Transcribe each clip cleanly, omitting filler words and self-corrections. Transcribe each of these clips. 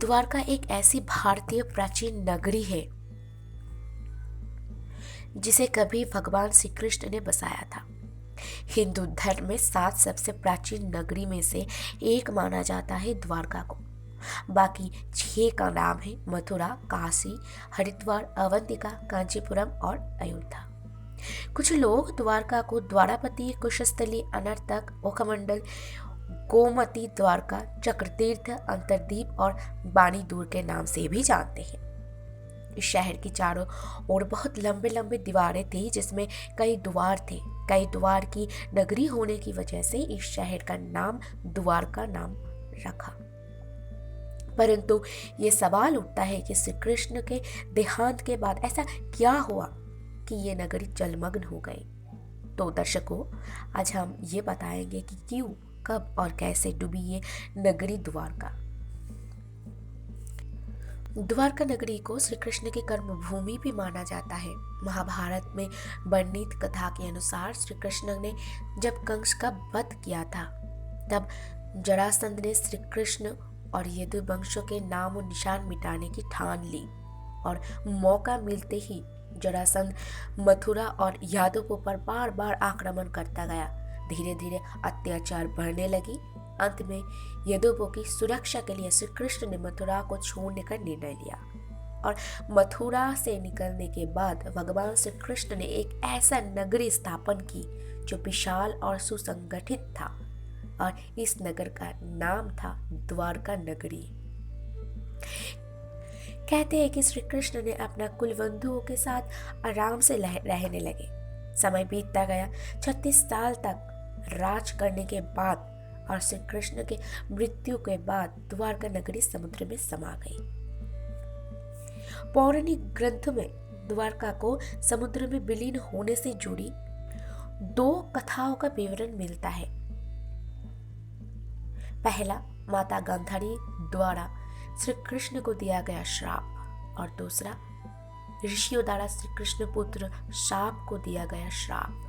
द्वारका एक ऐसी भारतीय प्राचीन नगरी है जिसे कभी भगवान श्री कृष्ण ने बसाया था। हिंदू धर्म में 7 सबसे प्राचीन नगरी में से एक माना जाता है द्वारका को। बाकी 6 का नाम है मथुरा, काशी, हरिद्वार, अवंतिका, कांचीपुरम और अयोध्या। कुछ लोग द्वारका को द्वारापति, कुशस्थली, अनर्तक, ओखमंडल, गोमती द्वारका, चक्रतीर्थ, अंतरदीप और बानी दूर के नाम से भी जानते हैं। इस शहर की चारों ओर बहुत लंबे लंबे दीवारें थी जिसमें कई द्वार थे। कई द्वार की नगरी होने की वजह से इस शहर का नाम द्वारका नाम रखा। परंतु ये सवाल उठता है कि श्री कृष्ण के देहांत के बाद ऐसा क्या हुआ कि ये नगरी जलमग्न हो गई। तो दर्शकों, आज हम ये बताएंगे कि क्यों, कब और कैसे डूबी ये नगरी द्वारका। द्वारका नगरी को श्री कृष्ण की कर्मभूमि भी माना जाता है। महाभारत में वर्णित कथा के अनुसार श्री कृष्ण ने जब कंस का वध किया था, तब जरासंध ने श्री कृष्ण और यदुवंशों के नाम और निशान मिटाने की ठान ली और मौका मिलते ही जरासंध मथुरा और यादवों पर बार बार आक्रमण करता गया। धीरे धीरे अत्याचार बढ़ने लगी। अंत में यदुवों की सुरक्षा के लिए श्री कृष्ण ने मथुरा को छोड़ने का निर्णय लिया और मथुरा से निकलने के बाद भगवान श्री कृष्ण ने एक ऐसा नगरी स्थापन की जो विशाल और सुसंगठित था और इस नगर का नाम था द्वारका नगरी। कहते हैं कि श्री कृष्ण ने अपना कुल बंधुओं के साथ आराम से रहने लगे। समय बीतता गया। 36 साल तक राज करने के बाद और श्री कृष्ण के मृत्यु के बाद द्वारका नगरी समुद्र में समा गई। पौराणिक ग्रंथों में द्वारका को समुद्र में विलीन होने से जुड़ी 2 कथाओं का विवरण मिलता है। पहला, माता गांधारी द्वारा श्री कृष्ण को दिया गया श्राप और दूसरा, ऋषियों द्वारा श्री कृष्ण पुत्र शाप को दिया गया श्राप।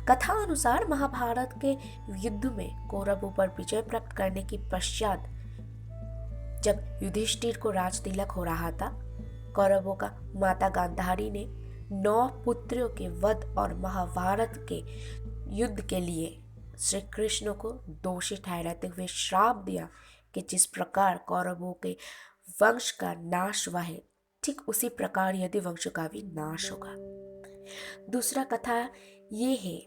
कथा अनुसार महाभारत के युद्ध में कौरवों पर विजय प्राप्त करने के पश्चात जब युधिष्ठिर को राज तिलक हो रहा था, कौरवों का माता गांधारी ने 9 पुत्रों के वध और महाभारत के युद्ध के लिए श्री कृष्ण को दोषी ठहराते हुए श्राप दिया कि जिस प्रकार कौरवों के वंश का नाश हुआ है, ठीक उसी प्रकार यदुवंश का भी नाश होगा। दूसरा कथा ये है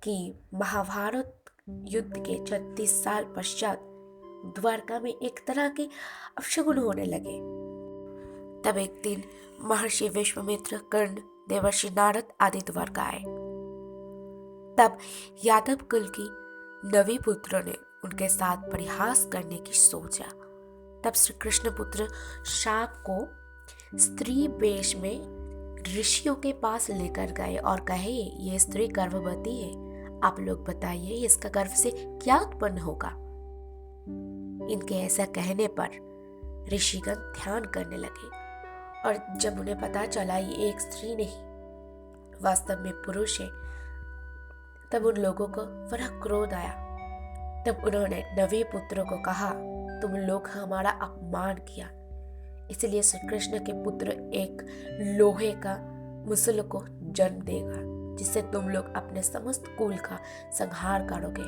कि महाभारत युद्ध के 36 साल पश्चात द्वारका में एक तरह के अपशगुन होने लगे। तब एक दिन महर्षि विश्वामित्र, कर्ण, देवर्षि नारद आदि द्वारका आए। तब यादव कुल की 9 पुत्रों ने उनके साथ परिहास करने की सोचा। तब श्री कृष्ण पुत्र शाप को स्त्री वेश में ऋषियों के पास लेकर गए और कहे, ये स्त्री गर्भवती है, आप लोग बताइए इसका गर्भ से क्या उत्पन्न होगा। इनके ऐसा कहने पर ऋषिगण ध्यान करने लगे और जब उन्हें पता चला ये एक स्त्री नहीं वास्तव में पुरुष है, तब उन लोगों को बड़ा क्रोध आया। तब उन्होंने 9 पुत्रों को कहा, तुम लोग हमारा अपमान किया, इसलिए श्री कृष्ण के पुत्र एक लोहे का मुसल को जन्म देगा जिससे तुम लोग अपने समस्त कुल का संहार करोगे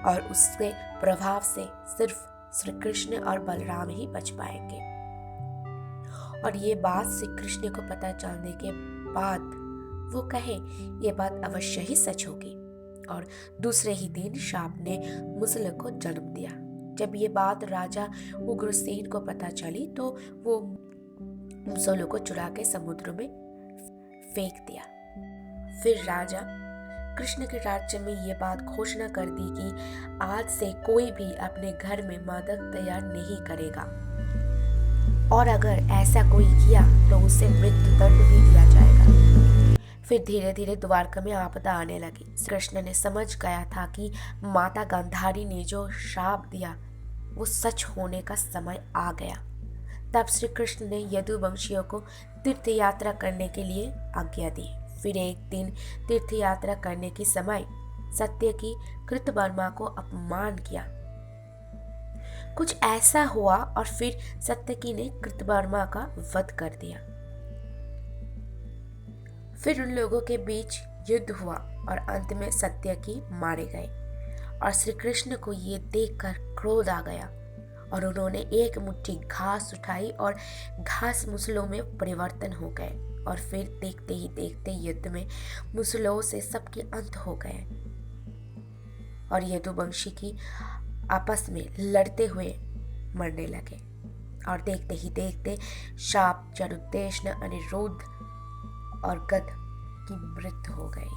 और उसके प्रभाव से सिर्फ श्री कृष्ण और बलराम ही बच पाएंगे। और ये बात श्री कृष्ण को पता चलने के बाद वो कहे ये बात अवश्य ही सच होगी और दूसरे ही दिन शाप ने मुसल को जन्म दिया। जब ये बात राजा उग्रसेन को पता चली तो वो मुसलों को चुरा के समुद्र में फेंक दिया। फिर राजा कृष्ण के राज्य में ये बात घोषणा कर दी कि आज से कोई भी अपने घर में मादक तैयार नहीं करेगा और अगर ऐसा कोई किया तो उसे मृत्यु दंड भी दिया जाएगा। फिर धीरे धीरे द्वारका में आपदा आने लगी। कृष्ण ने समझ गया था कि माता गांधारी ने जो श्राप दिया वो सच होने का समय आ गया। तब श्री कृष्ण ने यदुवंशियों को तीर्थ यात्रा करने के लिए आज्ञा दी। फिर एक दिन तीर्थ यात्रा करने के समय सत्य की कृतवर्मा को अपमान किया। कुछ ऐसा हुआ और फिर सत्यकी ने कृतवर्मा का वध कर दिया। फिर उन लोगों के बीच युद्ध हुआ और अंत में सत्यकी मारे गए और श्री कृष्ण को ये देखकर क्रोध आ गया और उन्होंने एक मुट्ठी घास उठाई और घास मुसलों में परिवर्तन हो गए और फिर देखते ही देखते युद्ध में मुसलों से सबके अंत हो गए और यदुवंशी की आपस में लड़ते हुए मरने लगे और देखते ही देखते शाप, जरुदेश्न, अनिरुद्ध और गद की मृत्यु हो गई।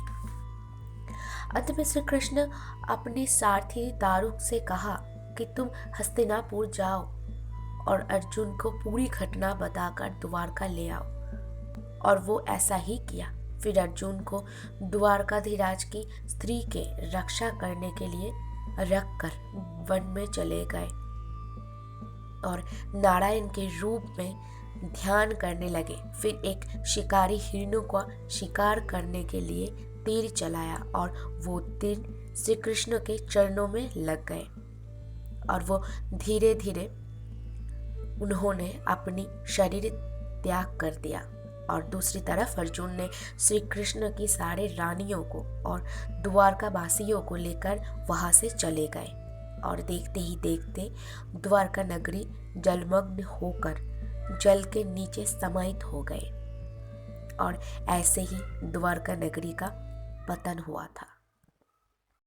अंत में श्री कृष्ण अपने सारथी दारुक से कहा कि तुम हस्तिनापुर जाओ और अर्जुन को पूरी घटना बताकर द्वारका ले आओ, और वो ऐसा ही किया। फिर अर्जुन को द्वारकाधीराज की स्त्री के रक्षा करने के लिए रखकर वन में चले गए और नारायण के रूप में ध्यान करने लगे। फिर एक शिकारी हिरणों का शिकार करने के लिए तीर चलाया और वो तीर श्री कृष्ण के चरणों में लग गए और वो धीरे धीरे उन्होंने अपनी शरीर त्याग कर दिया। और दूसरी तरफ अर्जुन ने श्री कृष्ण की सारे रानियों को और द्वारका वासियों को लेकर वहां से चले गए और देखते ही देखते द्वारका नगरी जलमग्न होकर जल के नीचे समाहित हो गए और ऐसे ही द्वारका नगरी का पतन हुआ था।